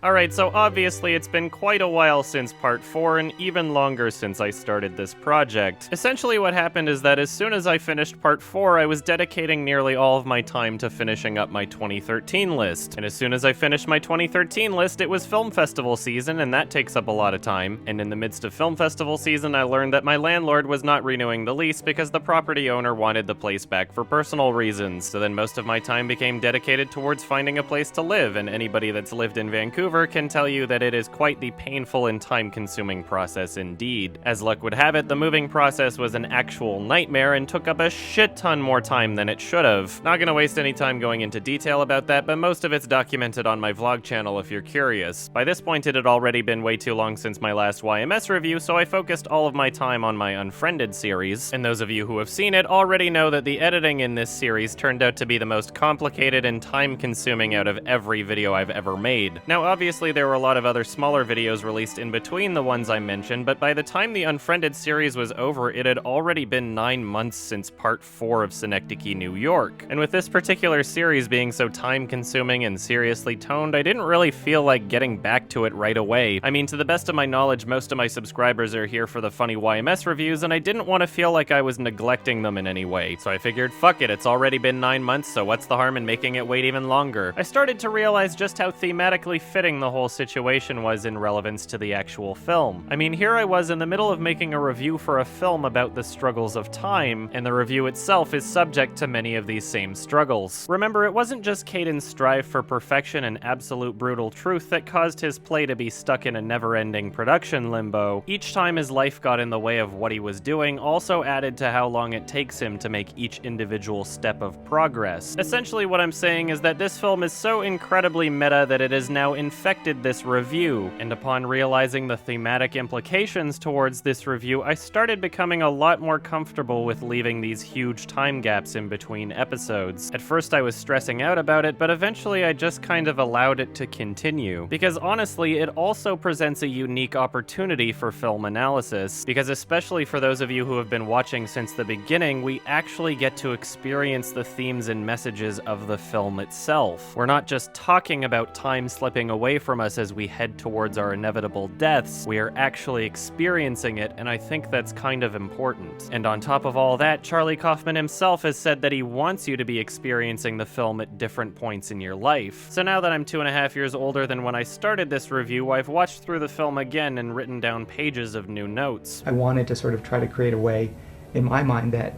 Alright, so obviously it's been quite a while since part 4 and even longer since I started this project. Essentially what happened is that as soon as I finished part 4, I was dedicating nearly all of my time to finishing up my 2013 list. And as soon as I finished my 2013 list, it was film festival season, and that takes up a lot of time. And in the midst of film festival season, I learned that my landlord was not renewing the lease because the property owner wanted the place back for personal reasons. So then most of my time became dedicated towards finding a place to live, and anybody that's lived in Vancouver can tell you that it is quite the painful and time-consuming process indeed. As luck would have it, the moving process was an actual nightmare and took up a shit ton more time than it should have. Not gonna waste any time going into detail about that, but most of it's documented on my vlog channel if you're curious. By this point, it had already been way too long since my last YMS review, so I focused all of my time on my Unfriended series. And those of you who have seen it already know that the editing in this series turned out to be the most complicated and time-consuming out of every video I've ever made. Now, obviously, there were a lot of other smaller videos released in between the ones I mentioned, but by the time the Unfriended series was over, it had already been 9 months since part 4 of Synecdoche, New York. And with this particular series being so time-consuming and seriously toned, I didn't really feel like getting back to it right away. I mean, to the best of my knowledge, most of my subscribers are here for the funny YMS reviews, and I didn't want to feel like I was neglecting them in any way. So I figured, fuck it, it's already been 9 months, so what's the harm in making it wait even longer? I started to realize just how thematically fitting the whole situation was in relevance to the actual film. I mean, here I was in the middle of making a review for a film about the struggles of time, and the review itself is subject to many of these same struggles. Remember, it wasn't just Caden's strive for perfection and absolute brutal truth that caused his play to be stuck in a never-ending production limbo. Each time his life got in the way of what he was doing also added to how long it takes him to make each individual step of progress. Essentially what I'm saying is that this film is so incredibly meta that it has now infected this review, and upon realizing the thematic implications towards this review, I started becoming a lot more comfortable with leaving these huge time gaps in between episodes. At first I was stressing out about it, but eventually I just kind of allowed it to continue. Because honestly, it also presents a unique opportunity for film analysis, because especially for those of you who have been watching since the beginning, we actually get to experience the themes and messages of the film itself. We're not just talking about time slipping away from us as we head towards our inevitable deaths, we are actually experiencing it, and I think that's kind of important. And on top of all that, Charlie Kaufman himself has said that he wants you to be experiencing the film at different points in your life. So now that I'm 2.5 years older than when I started this review, I've watched through the film again and written down pages of new notes. I wanted to sort of try to create a way, in my mind, that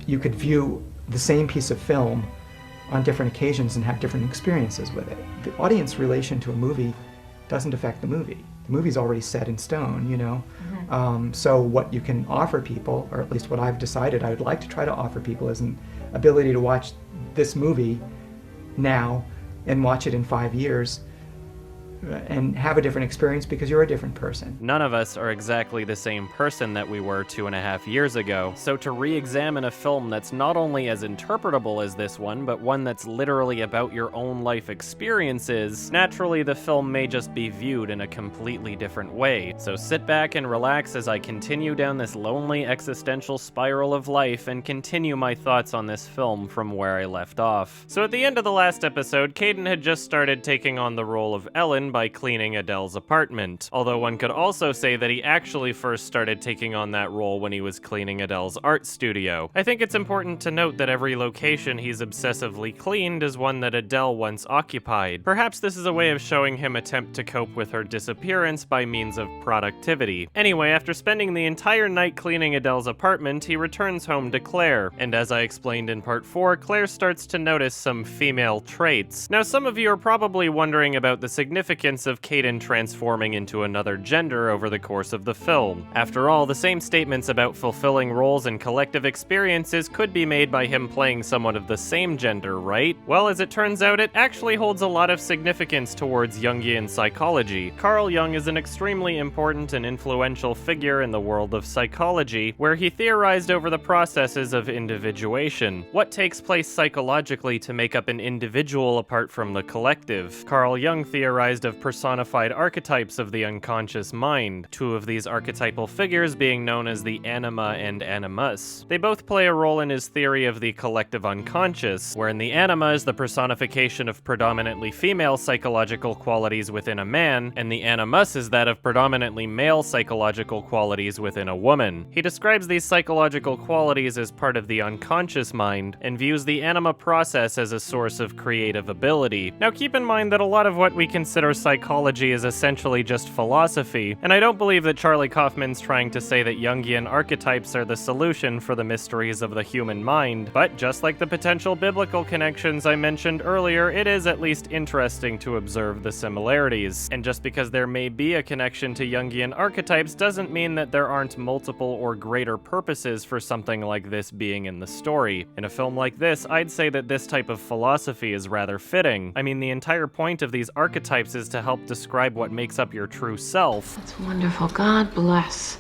you could view the same piece of film on different occasions and have different experiences with it. The audience relation to a movie doesn't affect the movie. The movie's already set in stone, you know? So what you can offer people, or at least what I've decided I would like to try to offer people, is an ability to watch this movie now and watch it in 5 years and have a different experience because you're a different person. None of us are exactly the same person that we were 2.5 years ago, so to re-examine a film that's not only as interpretable as this one, but one that's literally about your own life experiences, naturally the film may just be viewed in a completely different way. So sit back and relax as I continue down this lonely existential spiral of life and continue my thoughts on this film from where I left off. So at the end of the last episode, Caden had just started taking on the role of Ellen by cleaning Adele's apartment, although one could also say that he actually first started taking on that role when he was cleaning Adele's art studio. I think it's important to note that every location he's obsessively cleaned is one that Adele once occupied. Perhaps this is a way of showing him attempt to cope with her disappearance by means of productivity. Anyway, after spending the entire night cleaning Adele's apartment, he returns home to Claire, and as I explained in part 4, Claire starts to notice some female traits. Now, some of you are probably wondering about the significance of Caden transforming into another gender over the course of the film. After all, the same statements about fulfilling roles and collective experiences could be made by him playing someone of the same gender, right? Well, as it turns out, it actually holds a lot of significance towards Jungian psychology. Carl Jung is an extremely important and influential figure in the world of psychology, where he theorized over the processes of individuation. What takes place psychologically to make up an individual apart from the collective? Carl Jung theorized of personified archetypes of the unconscious mind, two of these archetypal figures being known as the anima and animus. They both play a role in his theory of the collective unconscious, wherein the anima is the personification of predominantly female psychological qualities within a man, and the animus is that of predominantly male psychological qualities within a woman. He describes these psychological qualities as part of the unconscious mind, and views the anima process as a source of creative ability. Now keep in mind that a lot of what we consider psychology is essentially just philosophy, and I don't believe that Charlie Kaufman's trying to say that Jungian archetypes are the solution for the mysteries of the human mind, but just like the potential biblical connections I mentioned earlier, it is at least interesting to observe the similarities. And just because there may be a connection to Jungian archetypes doesn't mean that there aren't multiple or greater purposes for something like this being in the story. In a film like this, I'd say that this type of philosophy is rather fitting. I mean, the entire point of these archetypes is to help describe what makes up your true self. That's wonderful. God bless.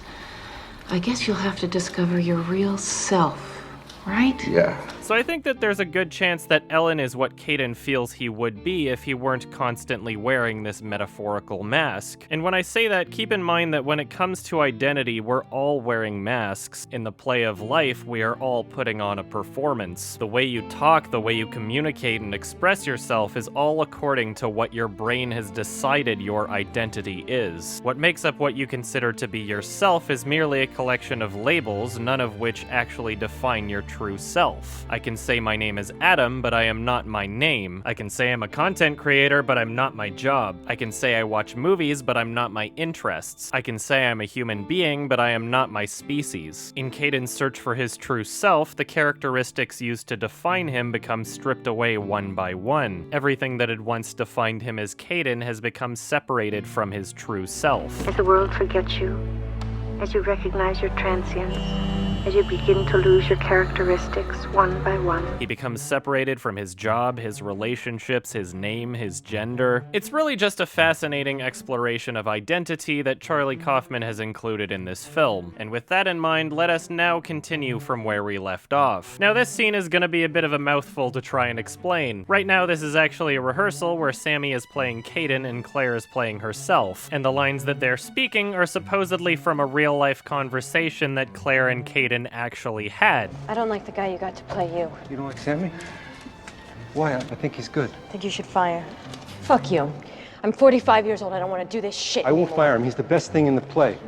I guess you'll have to discover your real self, right? Yeah. So I think that there's a good chance that Ellen is what Caden feels he would be if he weren't constantly wearing this metaphorical mask. And when I say that, keep in mind that when it comes to identity, we're all wearing masks. In the play of life, we are all putting on a performance. The way you talk, the way you communicate and express yourself is all according to what your brain has decided your identity is. What makes up what you consider to be yourself is merely a collection of labels, none of which actually define your true self. I can say my name is Adam, but I am not my name. I can say I'm a content creator, but I'm not my job. I can say I watch movies, but I'm not my interests. I can say I'm a human being, but I am not my species. In Caden's search for his true self, the characteristics used to define him become stripped away one by one. Everything that had once defined him as Caden has become separated from his true self. As the world forgets you, as you recognize your transience, as you begin to lose your characteristics one by one. He becomes separated from his job, his relationships, his name, his gender. It's really just a fascinating exploration of identity that Charlie Kaufman has included in this film. And with that in mind, let us now continue from where we left off. Now this scene is gonna be a bit of a mouthful to try and explain. Right now this is actually a rehearsal where Sammy is playing Caden and Claire is playing herself. And the lines that they're speaking are supposedly from a real-life conversation that Claire and Caden actually had. I don't like the guy you got to play you. You don't like Sammy? Why? I think he's good. I think you should fire. Fuck you. I'm 45 years old. I don't want to do this shit I won't anymore. fire him. He's the best thing in the play.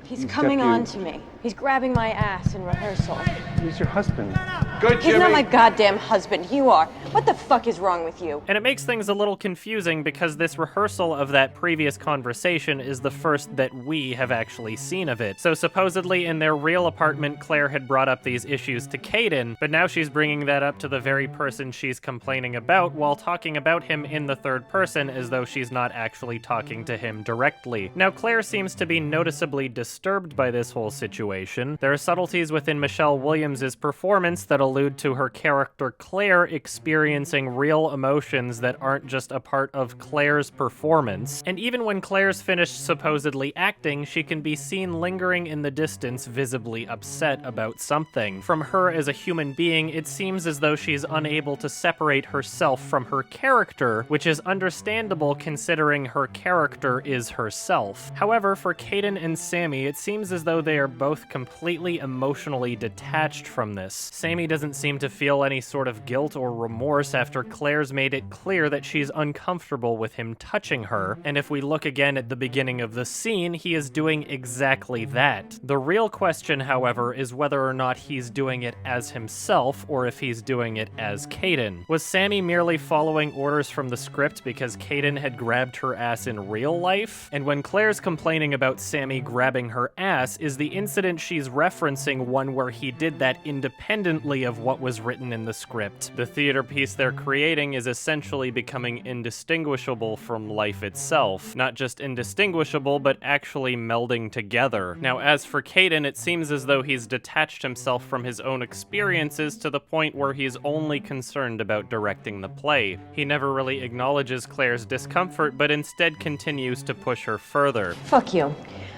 He's coming on to me. He's grabbing my ass in rehearsal. He's your husband. Good, He's not my goddamn husband. You are. What the fuck is wrong with you? And it makes things a little confusing because this rehearsal of that previous conversation is the first that we have actually seen of it. So supposedly in their real apartment, Claire had brought up these issues to Caden, but now she's bringing that up to the very person she's complaining about while talking about him in the third person as though she's not actually talking to him directly. Now Claire seems to be noticeably disturbed by this whole situation. There are subtleties within Michelle Williams' performance that allude to her character Claire experiencing real emotions that aren't just a part of Claire's performance. And even when Claire's finished supposedly acting, she can be seen lingering in the distance, visibly upset about something. From her as a human being, it seems as though she's unable to separate herself from her character, which is understandable considering her character is herself. However, for Caden and Sammy, it seems as though they are both completely emotionally detached from this. Sammy doesn't seem to feel any sort of guilt or remorse after Claire's made it clear that she's uncomfortable with him touching her, and if we look again at the beginning of the scene, he is doing exactly that. The real question, however, is whether or not he's doing it as himself or if he's doing it as Caden. Was Sammy merely following orders from the script because Caden had grabbed her ass in real life? And when Claire's complaining about Sammy grabbing her ass, is the incident she's referencing one where he did that independently of what was written in the script? The theater piece they're creating is essentially becoming indistinguishable from life itself. Not just indistinguishable, but actually melding together. Now, as for Caden, it seems as though he's detached himself from his own experiences to the point where he's only concerned about directing the play. He never really acknowledges Claire's discomfort, but instead continues to push her further. Fuck you.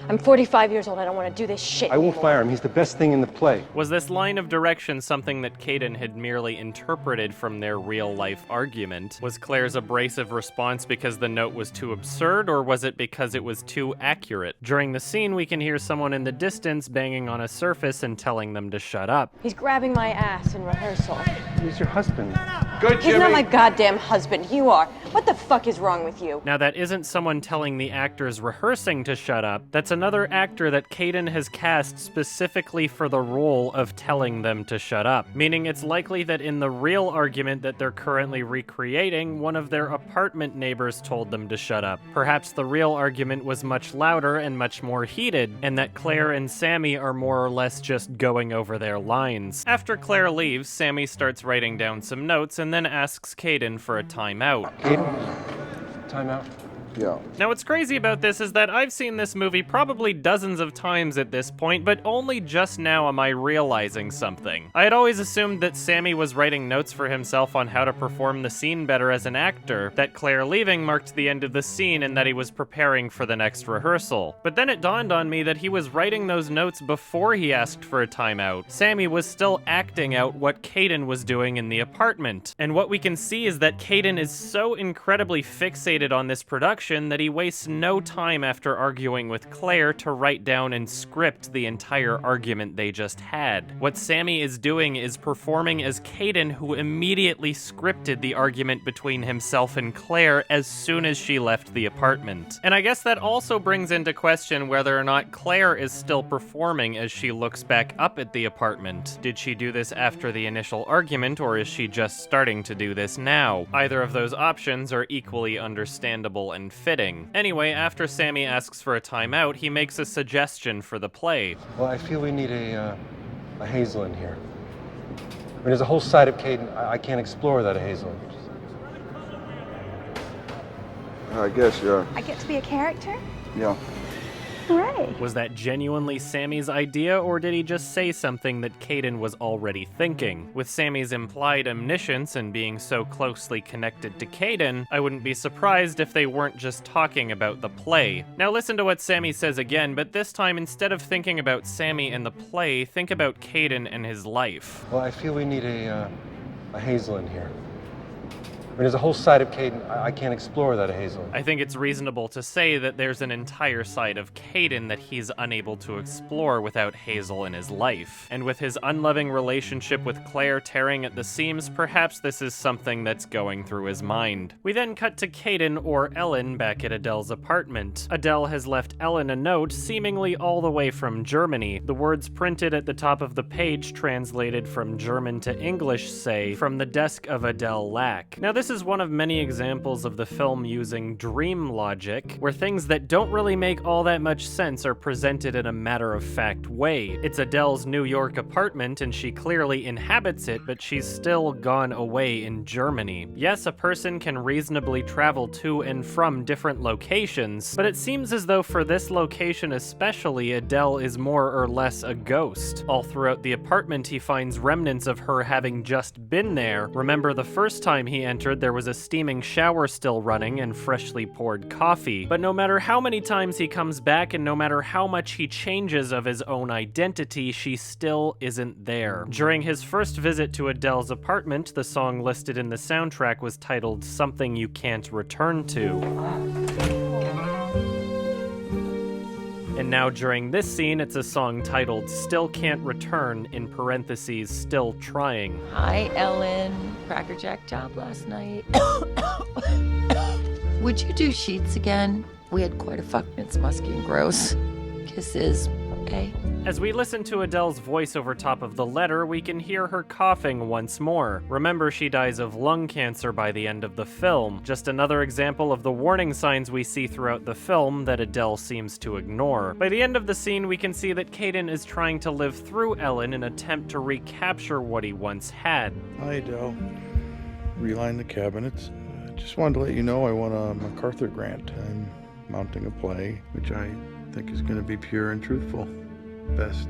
I'm 45 years old. I don't want to do this shit I won't anymore. fire him. He's the best thing in the play. Was this line of direction something that Caden had merely interpreted from their real-life argument? Was Claire's abrasive response because the note was too absurd, or was it because it was too accurate? During the scene, we can hear someone in the distance banging on a surface and telling them to shut up. He's grabbing my ass in rehearsal. He's your husband. Good, He's not my goddamn husband. You are. What the fuck is wrong with you? Now, that isn't someone telling the actors rehearsing to shut up. That's another actor that Caden has cast specifically for the role of telling them to shut up. Meaning it's likely that in the real argument that they're currently recreating, one of their apartment neighbors told them to shut up. Perhaps the real argument was much louder and much more heated, and that Claire and Sammy are more or less just going over their lines. After Claire leaves, Sammy starts writing down some notes and then asks Caden for a timeout. Caden, time out. Yeah. Now, what's crazy about this is that I've seen this movie probably dozens of times at this point, but only just now am I realizing something. I had always assumed that Sammy was writing notes for himself on how to perform the scene better as an actor, that Claire leaving marked the end of the scene, and that he was preparing for the next rehearsal. But then it dawned on me that he was writing those notes before he asked for a timeout. Sammy was still acting out what Caden was doing in the apartment. And what we can see is that Caden is so incredibly fixated on this production that he wastes no time after arguing with Claire to write down and script the entire argument they just had. What Sammy is doing is performing as Caden, who immediately scripted the argument between himself and Claire as soon as she left the apartment. And I guess that also brings into question whether or not Claire is still performing as she looks back up at the apartment. Did she do this after the initial argument, or is she just starting to do this now? Either of those options are equally understandable and fitting. Anyway, after Sammy asks for a timeout, he makes a suggestion for the play. Well, I feel we need a Hazel in here. I mean, there's a whole side of Caden I can't explore without a Hazel. I guess, yeah. I get to be a character? Yeah. Hooray. Was that genuinely Sammy's idea, or did he just say something that Caden was already thinking? With Sammy's implied omniscience and being so closely connected to Caden, I wouldn't be surprised if they weren't just talking about the play. Now listen to what Sammy says again, but this time instead of thinking about Sammy and the play, think about Caden and his life. Well, I feel we need a Hazel in here. I mean, there's a whole side of Caden I can't explore without a Hazel. I think it's reasonable to say that there's an entire side of Caden that he's unable to explore without Hazel in his life. And with his unloving relationship with Claire tearing at the seams, perhaps this is something that's going through his mind. We then cut to Caden, or Ellen, back at Adele's apartment. Adele has left Ellen a note, seemingly all the way from Germany. The words printed at the top of the page, translated from German to English, say, "From the desk of Adele Lack." Now, this is one of many examples of the film using dream logic, where things that don't really make all that much sense are presented in a matter-of-fact way. It's Adele's New York apartment, and she clearly inhabits it, but she's still gone away in Germany. Yes, a person can reasonably travel to and from different locations, but it seems as though for this location especially, Adele is more or less a ghost. All throughout the apartment, he finds remnants of her having just been there. Remember, the first time he entered, there was a steaming shower still running and freshly poured coffee. But no matter how many times he comes back and no matter how much he changes of his own identity, she still isn't there. During his first visit to Adele's apartment, the song listed in the soundtrack was titled "Something You Can't Return To." And now during this scene, it's a song titled "Still Can't Return," in parentheses, "still trying." Hi, Ellen. Crackerjack job last night. Would you do sheets again? We had quite a fuck. It's musky and gross. Kisses, okay? As we listen to Adele's voice over top of the letter, we can hear her coughing once more. Remember, she dies of lung cancer by the end of the film. Just another example of the warning signs we see throughout the film that Adele seems to ignore. By the end of the scene, we can see that Caden is trying to live through Ellen in an attempt to recapture what he once had. Hi, Adele. Reline the cabinets. Just wanted to let you know I won a MacArthur grant. I'm mounting a play, which I think is going to be pure and truthful. Best,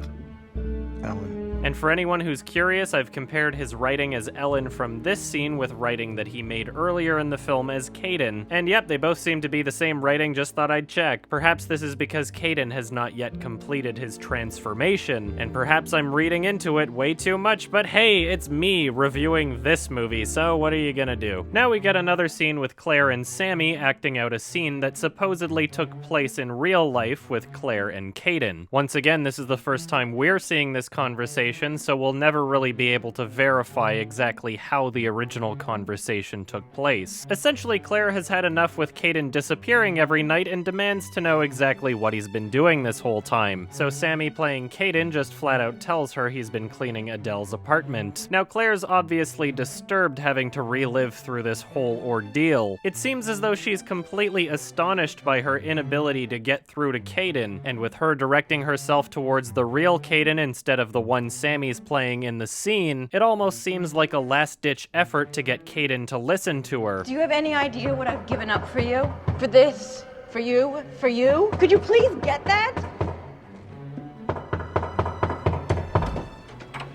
Ellen. And for anyone who's curious, I've compared his writing as Ellen from this scene with writing that he made earlier in the film as Caden. And yep, they both seem to be the same writing, just thought I'd check. Perhaps this is because Caden has not yet completed his transformation, and perhaps I'm reading into it way too much, but hey, it's me reviewing this movie, so what are you gonna do? Now we get another scene with Claire and Sammy acting out a scene that supposedly took place in real life with Claire and Caden. Once again, this is the first time we're seeing this conversation, so we'll never really be able to verify exactly how the original conversation took place. Essentially, Claire has had enough with Caden disappearing every night and demands to know exactly what he's been doing this whole time. So Sammy, playing Caden, just flat out tells her he's been cleaning Adele's apartment. Now Claire's obviously disturbed having to relive through this whole ordeal. It seems as though she's completely astonished by her inability to get through to Caden, and with her directing herself towards the real Caden instead of the one Sammy's playing in the scene, it almost seems like a last-ditch effort to get Caden to listen to her. Do you have any idea what I've given up for you? For this? For you? For you? Could you please get that?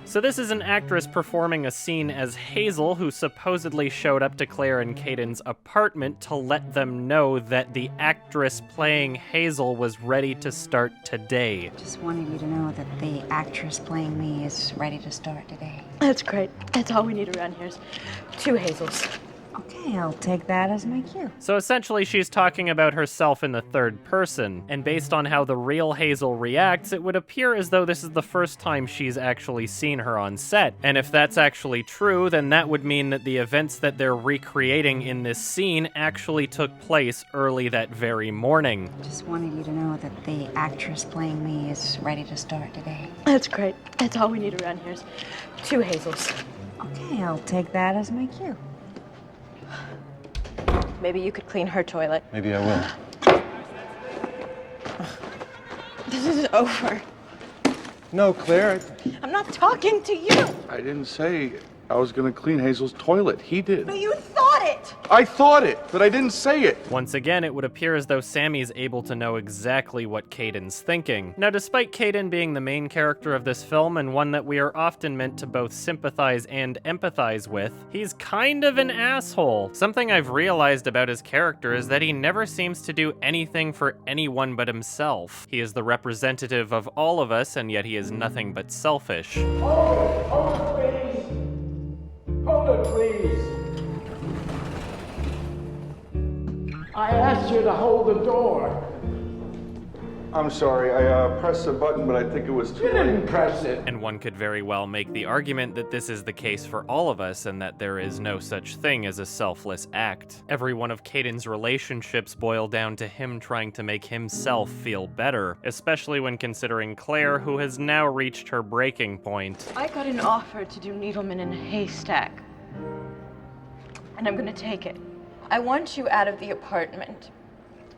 So this is an actress performing a scene as Hazel, who supposedly showed up to Claire and Caden's apartment to let them know that the actress playing Hazel was ready to start today. Just wanted you to know that the actress playing me is ready to start today. That's great. That's all we need around here is 2 Hazels. Okay, I'll take that as my cue. So essentially she's talking about herself in the third person, and based on how the real Hazel reacts, it would appear as though this is the first time she's actually seen her on set. And if that's actually true, then that would mean that the events that they're recreating in this scene actually took place early that very morning. Just wanted you to know that the actress playing me is ready to start today. That's great. That's all we need around here is 2 Hazels. Okay, I'll take that as my cue. Maybe you could clean her toilet. Maybe I will. This is over. No, Claire. I'm not talking to you. I didn't say I was gonna clean Hazel's toilet. He did. But you thought it. I thought it, but I didn't say it. Once again, it would appear as though Sammy's able to know exactly what Caden's thinking. Now, despite Caden being the main character of this film and one that we are often meant to both sympathize and empathize with, he's kind of an asshole. Something I've realized about his character is that he never seems to do anything for anyone but himself. He is the representative of all of us, and yet he is nothing but selfish. Hold it, please. Hold it, please. I asked you to hold the door. I'm sorry, I pressed the button, but I think it was too You late. didn't press it. And one could very well make the argument that this is the case for all of us and that there is no such thing as a selfless act. Every one of Caden's relationships boil down to him trying to make himself feel better, especially when considering Claire, who has now reached her breaking point. I got an offer to do Needleman in a haystack. And I'm gonna take it. I want you out of the apartment.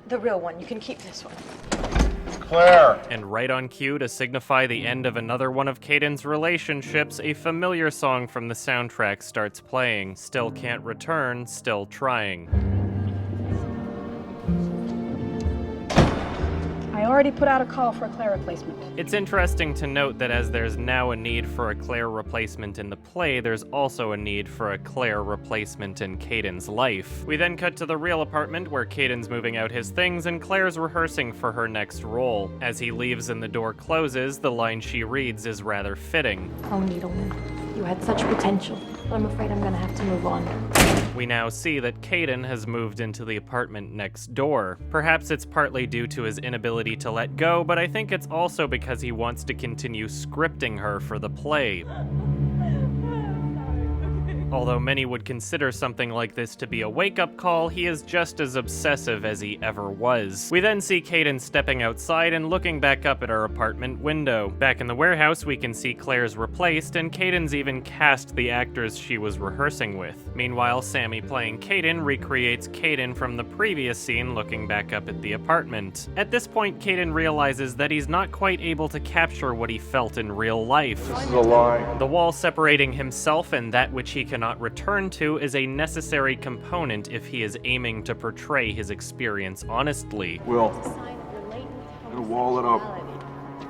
The real one. You can keep this one. Claire! And right on cue to signify the end of another one of Caden's relationships, a familiar song from the soundtrack starts playing. Still can't return, still trying. I already put out a call for a Claire replacement. It's interesting to note that as there's now a need for a Claire replacement in the play, there's also a need for a Claire replacement in Caden's life. We then cut to the real apartment where Caden's moving out his things and Claire's rehearsing for her next role. As he leaves and the door closes, the line she reads is rather fitting. Oh, Needleman, you had such potential, but I'm afraid I'm gonna have to move on. We now see that Caden has moved into the apartment next door. Perhaps it's partly due to his inability to let go, but I think it's also because he wants to continue scripting her for the play. Although many would consider something like this to be a wake-up call, he is just as obsessive as he ever was. We then see Caden stepping outside and looking back up at her apartment window. Back in the warehouse, we can see Claire's replaced, and Caden's even cast the actors she was rehearsing with. Meanwhile, Sammy playing Caden recreates Caden from the previous scene looking back up at the apartment. At this point, Caden realizes that he's not quite able to capture what he felt in real life. This is a lie. The wall separating himself and that which he cannot return to is a necessary component if he is aiming to portray his experience honestly. Will, I'm gonna wall it up.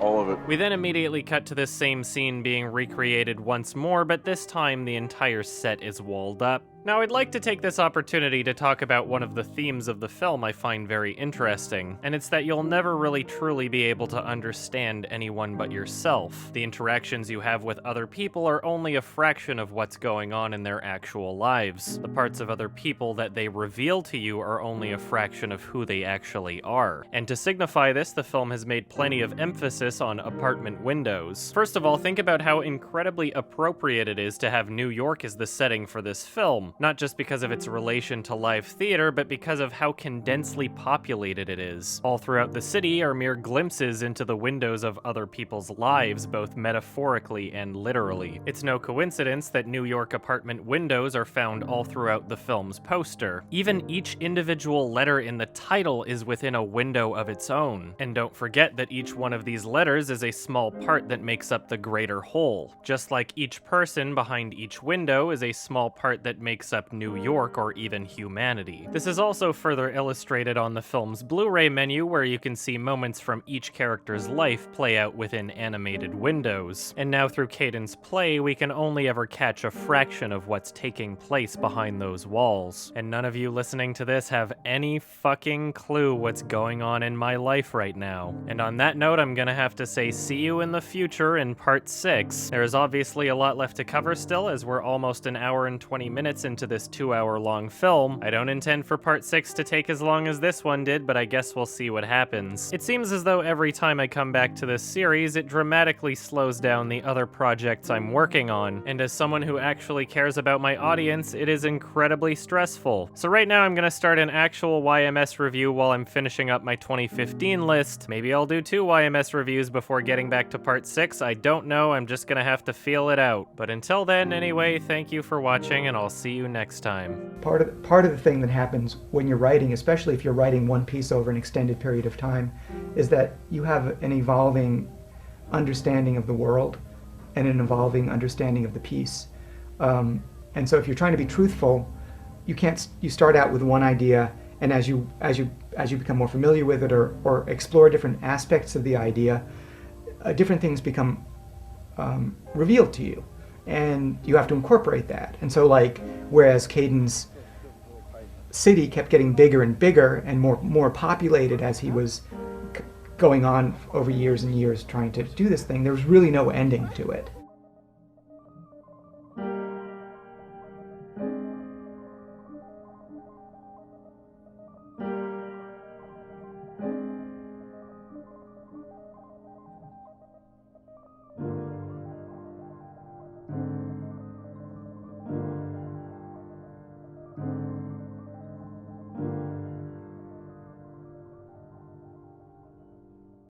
All of it. We then immediately cut to this same scene being recreated once more, but this time the entire set is walled up. Now, I'd like to take this opportunity to talk about one of the themes of the film I find very interesting, and it's that you'll never really truly be able to understand anyone but yourself. The interactions you have with other people are only a fraction of what's going on in their actual lives. The parts of other people that they reveal to you are only a fraction of who they actually are. And to signify this, the film has made plenty of emphasis on apartment windows. First of all, think about how incredibly appropriate it is to have New York as the setting for this film. Not just because of its relation to live theater, but because of how condensely populated it is. All throughout the city are mere glimpses into the windows of other people's lives, both metaphorically and literally. It's no coincidence that New York apartment windows are found all throughout the film's poster. Even each individual letter in the title is within a window of its own. And don't forget that each one of these letters is a small part that makes up the greater whole. Just like each person behind each window is a small part that makes up New York or even humanity. This is also further illustrated on the film's Blu-ray menu, where you can see moments from each character's life play out within animated windows. And now through Caden's play, we can only ever catch a fraction of what's taking place behind those walls. And none of you listening to this have any fucking clue what's going on in my life right now. And on that note, I'm gonna have to say see you in the future in part 6. There is obviously a lot left to cover still, as we're almost an hour and 20 minutes into this 2-hour-long film. I don't intend for part 6 to take as long as this one did, but I guess we'll see what happens. It seems as though every time I come back to this series, it dramatically slows down the other projects I'm working on, and as someone who actually cares about my audience, it is incredibly stressful. So right now I'm gonna start an actual YMS review while I'm finishing up my 2015 list. Maybe I'll do 2 YMS reviews before getting back to part 6, I don't know, I'm just gonna have to feel it out. But until then, anyway, thank you for watching, and I'll see you next time. Part of the thing that happens when you're writing, especially if you're writing one piece over an extended period of time, is that you have an evolving understanding of the world and an evolving understanding of the piece. And so if you're trying to be truthful, you start out with one idea, and as you become more familiar with it or explore different aspects of the idea, different things become revealed to you. And you have to incorporate that. And so, like, whereas Caden's city kept getting bigger and bigger and more populated as he was going on over years and years trying to do this thing, there was really no ending to it.